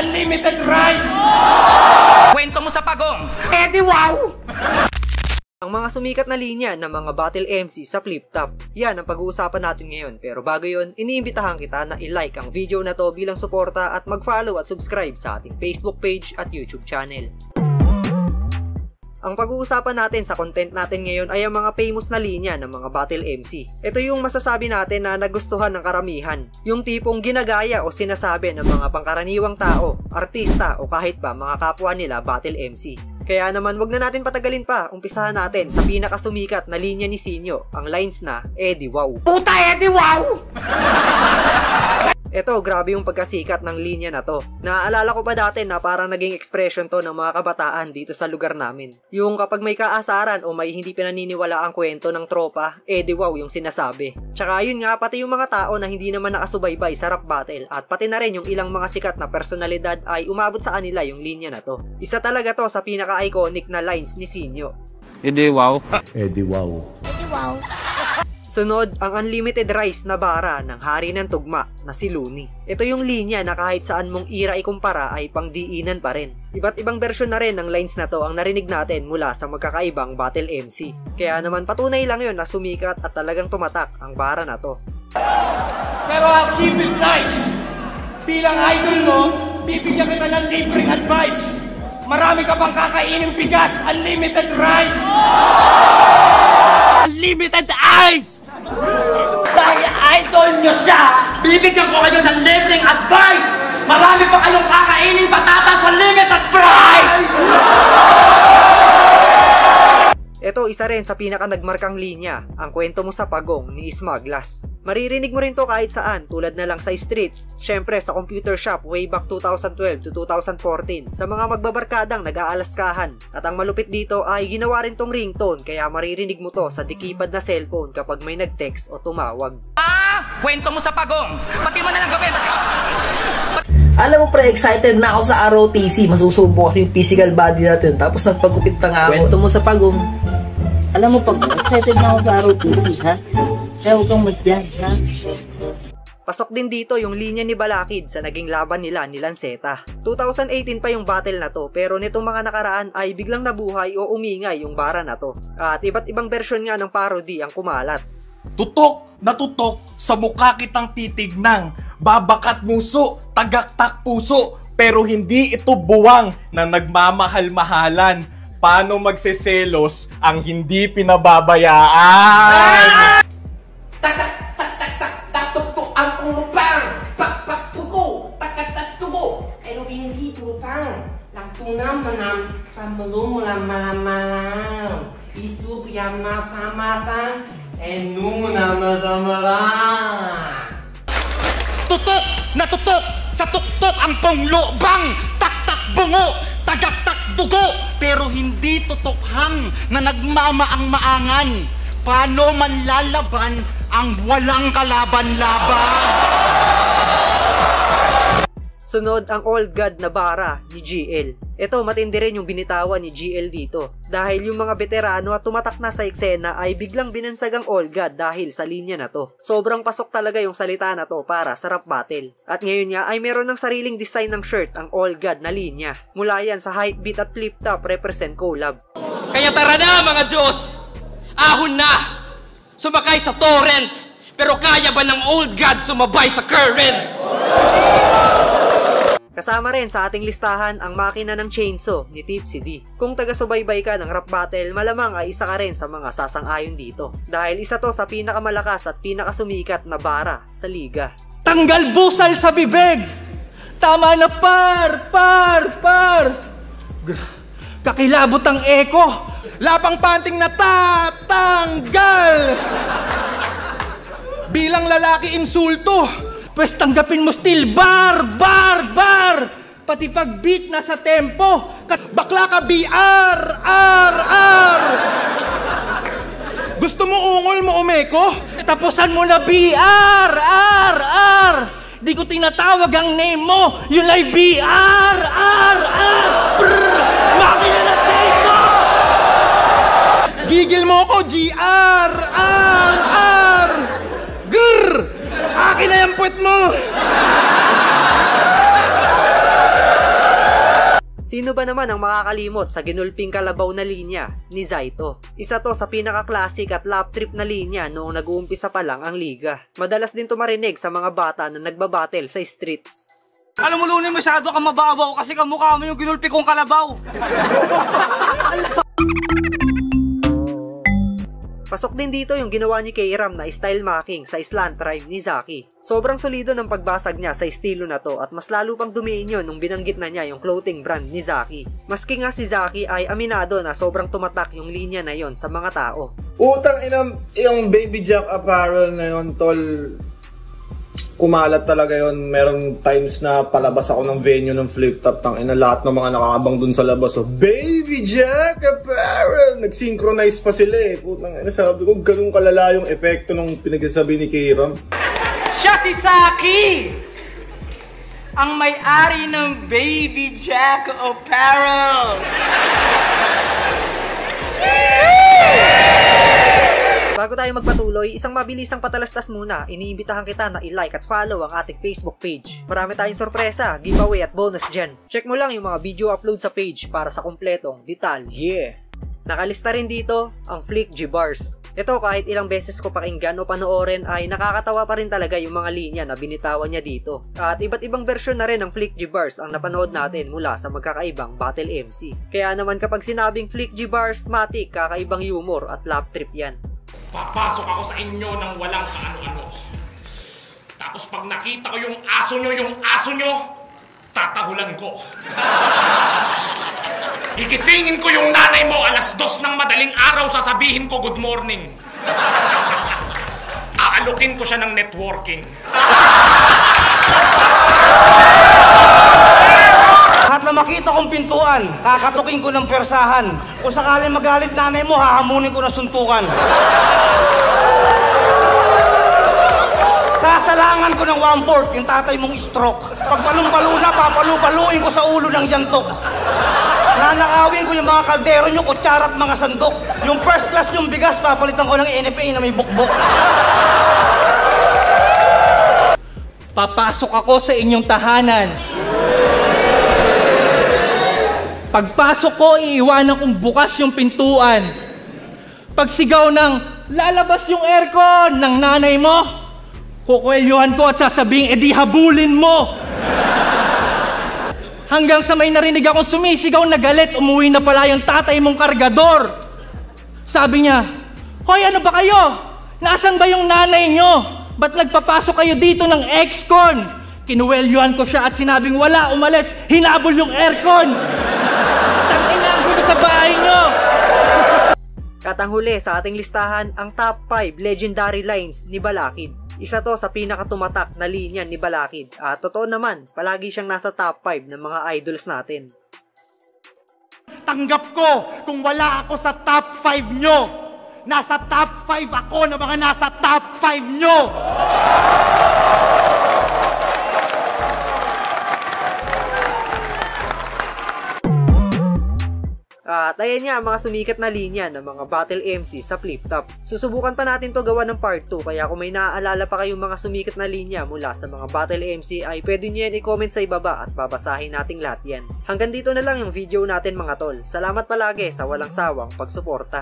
unlimited rice! Kwento mo sa pagong! Eddie wow! Ang mga sumikat na linya ng mga battle MC sa Flip Top. Yan ang pag-uusapan natin ngayon. Pero bago yon, iniimbitahan kita na i-like ang video na to bilang suporta at mag-follow at subscribe sa ating Facebook page at YouTube channel. Ang pag-uusapan natin sa content natin ngayon ay ang mga famous na linya ng mga battle MC. Ito yung masasabi natin na nagustuhan ng karamihan. Yung tipong ginagaya o sinasabi ng mga pangkaraniwang tao, artista o kahit pa mga kapwa nila battle MC. Kaya naman wag na natin patagalin pa, umpisahan natin sa pinakasumikat na linya ni Sinyo, ang lines na Eddie Wow. Puta Eddie wow! Eto, grabe yung pagkasikat ng linya na to. Naaalala ko pa dati na parang naging expression to ng mga kabataan dito sa lugar namin. Yung kapag may kaasaran o may hindi pinaniniwala ang kwento ng tropa, Eddie Wow yung sinasabi. Tsaka yun nga, pati yung mga tao na hindi naman nakasubaybay sa rap battle at pati na rin yung ilang mga sikat na personalidad ay umabot sa kanila yung linya na to. Isa talaga to sa pinaka-iconic na lines ni Sinyo. Eddie Wow. Eddie Wow. Eddie Wow. Sunod, ang unlimited rice na bara ng hari ng tugma na si Looney. Ito yung linya na kahit saan mong ira ikumpara ay pangdiinan pa rin. Iba't ibang version na rin ng lines na to ang narinig natin mula sa magkakaibang battle MC. Kaya naman patunay lang yun na sumikat at talagang tumatak ang bara na to. Pero I'll keep it nice! Bilang idol mo, bibigyan kita ng libreng advice. Marami ka bang kakainin bigas, unlimited rice! Unlimited ice! Dahil idol nyo siya, bibigyan ko kayo ng libreng advice! Marami pa kayong kakainin patatas sa limited fries! Ito isa rin sa pinaka-nagmarkang linya, ang kwento mo sa pagong ni Smaglas. Maririnig mo rin to kahit saan, tulad na lang sa streets, syempre sa computer shop way back 2012 to 2014, sa mga magbabarkadang nag-aalaskahan. At ang malupit dito ay ginawa rin tong ringtone, kaya maririnig mo to sa dikipad na cellphone kapag may nag-text o tumawag. Kwento mo sa pagong! Pati mo na lang gawin! Alam mo pre, excited na ako sa ROTC. Masusubo kasi yung physical body natin. Tapos nagpagupit pa nga ako. Kwento mo sa pagong. Alam mo, pag excited na ako sa ROTC, ha? Kaya huwag kang magyan, ha? Pasok din dito yung linya ni Balakid sa naging laban nila ni Lanceta. 2018 pa yung battle na to, pero nitong mga nakaraan ay biglang nabuhay o umingay yung bara na to. At iba't ibang version nga ng parody ang kumalat. Tutok na tutok, sa mukha kitang titignang, babakat muso, tagaktak puso, pero hindi ito buwang na nagmamahal-mahalan. Paano magseselos ang hindi pinababayaan? Tatuktok ang pupang, pakpaktuko, takatatuko, pero hindi pupang. Nagtunam-manam sa malumulam-malam-malam, isupiyang masa-masang, enunam-malam-malam. Tutok na tutok, sa tuktok ang panglobang, taktak bungo, tagaktak dugo, pero hindi tutokhang na nagmamaang-maangan. Paano manlalaban ang walang kalaban-laban? Sunod ang old god na bara ni GL. Ito matindi rin yung binitawan ni GL dito. Dahil yung mga veterano at tumatak na sa eksena ay biglang binansagang old god dahil sa linya na to. Sobrang pasok talaga yung salita na to para sa rap battle. At ngayon nga ay meron ng sariling design ng shirt ang old god na linya. Mula yan sa Hypebeat at Flip Top represent collab. Kaya tara na mga Diyos! Ahon na! Sumakay sa torrent! Pero kaya ba ng old god sumabay sa current? Kasama rin sa ating listahan ang makina ng chainsaw ni Tipsy D. Kung taga-subaybay ka ng rap battle, malamang ay isa ka rin sa mga sasang-ayon dito. Dahil isa to sa pinakamalakas at pinakasumikat na bara sa liga. Tanggal busal sa bibig! Tama na par! Kakilabot ang eko! Lapang panting na tatanggal! Bilang lalaki insulto, Pwes tanggapin mo still bar! Pati pag beat na sa tempo. bakla ka BR! Gusto mo ungol mo umeko? Tapusan mo na BR! Di ko tinatawag ang name mo. Yun ay BR! Makina na chainsaw! Gigil mo ko GR! Grrr! Akin na yung puwet mo! Sino ba naman ang makakalimot sa ginulping kalabaw na linya ni Zaito? Isa to sa pinaka-classic at lap trip na linya noong nag-uumpisa pa lang ang liga. Madalas din to marinig sa mga bata na nagbabattle sa streets. Alam mo, Lunin, masyado ka mababaw kasi kamukha mo yung ginulpi kong kalabaw. Pasok din dito yung ginawa ni K-Ram na style marking sa slant rhyme ni Zaki. Sobrang solido ng pagbasag niya sa estilo na to at mas lalo pang dumiin yun nung binanggit na niya yung clothing brand ni Zaki. Maski nga si Zaki ay aminado na sobrang tumatak yung linya na yon sa mga tao. Utang inang yung Baby Jack apparel na yun, tol. Kumalat talaga yon. Merong times na palabas ako ng venue ng Flip Top, tang ina, lahat ng mga nakakabang dun sa labas, so Baby Jack apparel, nag-synchronize pa sila eh. Putang ina, sabi ko ganun kalala yung epekto ng pinagsasabi ni K-Ram. Siya si Saki! Ang may-ari ng Baby Jack apparel! Bago tayo magpatuloy, isang mabilisang patalastas muna, iniimbitahan kita na i-like at follow ang ating Facebook page. Marami tayong sorpresa, giveaway at bonus dyan. Check mo lang yung mga video upload sa page para sa kumpletong detalye. Nakalista rin dito ang Flick G-Bars. Ito kahit ilang beses ko pakinggan o panoorin ay nakakatawa pa rin talaga yung mga linya na binitawan niya dito. At iba't ibang version na rin ng Flick G-Bars ang napanood natin mula sa magkakaibang battle MC. Kaya naman kapag sinabing Flick G-Bars, matik, kakaibang humor at lap trip yan. Papasok ako sa inyo ng walang kaano-ano. Tapos pag nakita ko yung aso nyo, tatahulan ko. Gigisingin ko yung nanay mo 2:00 ng madaling araw, sasabihin ko good morning. Aalukin ko siya ng networking. Lahat na makita kong pintuan, kakatukin ko ng persahan. Kung sakaling magalit nanay mo, hahamunin ko ng suntukan. Sasalangan ko ng 1/4 yung tatay mong stroke. Pag palong-palo na, papalu-paluin ko sa ulo ng jantok. Nanakawin ko yung mga kaldero nyo, kutsara at mga sandok. Yung first class yung bigas, papalitan ko ng NFA na may bukbok. Papasok ako sa inyong tahanan. Pagpasok ko, iiwanan kong bukas yung pintuan. Pagsigaw ng lalabas yung aircon ng nanay mo, kukwelyuhan ko at sasabing, edi habulin mo. Hanggang sa may narinig akong sumisigaw na galit, umuwi na pala yung tatay mong kargador. Sabi niya, hoy, ano ba kayo? Nasaan ba yung nanay nyo? Ba't nagpapasok kayo dito ng ex-con? Kinuwelyuhan ko siya at sinabing wala, umalis, hinabol yung aircon. Tangina ang gulo sa bahay nyo. At ang huli sa ating listahan, ang top 5 legendary lines ni Balakid. Isa to sa pinakatumatak na linya ni Balakid. At totoo naman, palagi siyang nasa top 5 ng mga idols natin. Tanggap ko kung wala ako sa top 5 nyo. Nasa top 5 ako na mga nasa top 5 nyo. At ayan nga ang mga sumikat na linya ng mga battle MC sa Flip Top. Susubukan pa natin to gawa ng part 2, kaya kung may naaalala pa kayong mga sumikat na linya mula sa mga battle MC ay pwede nyo yan i-comment sa ibaba at babasahin nating lahat yan. Hanggang dito na lang yung video natin mga tol. Salamat palagi sa walang sawang pagsuporta.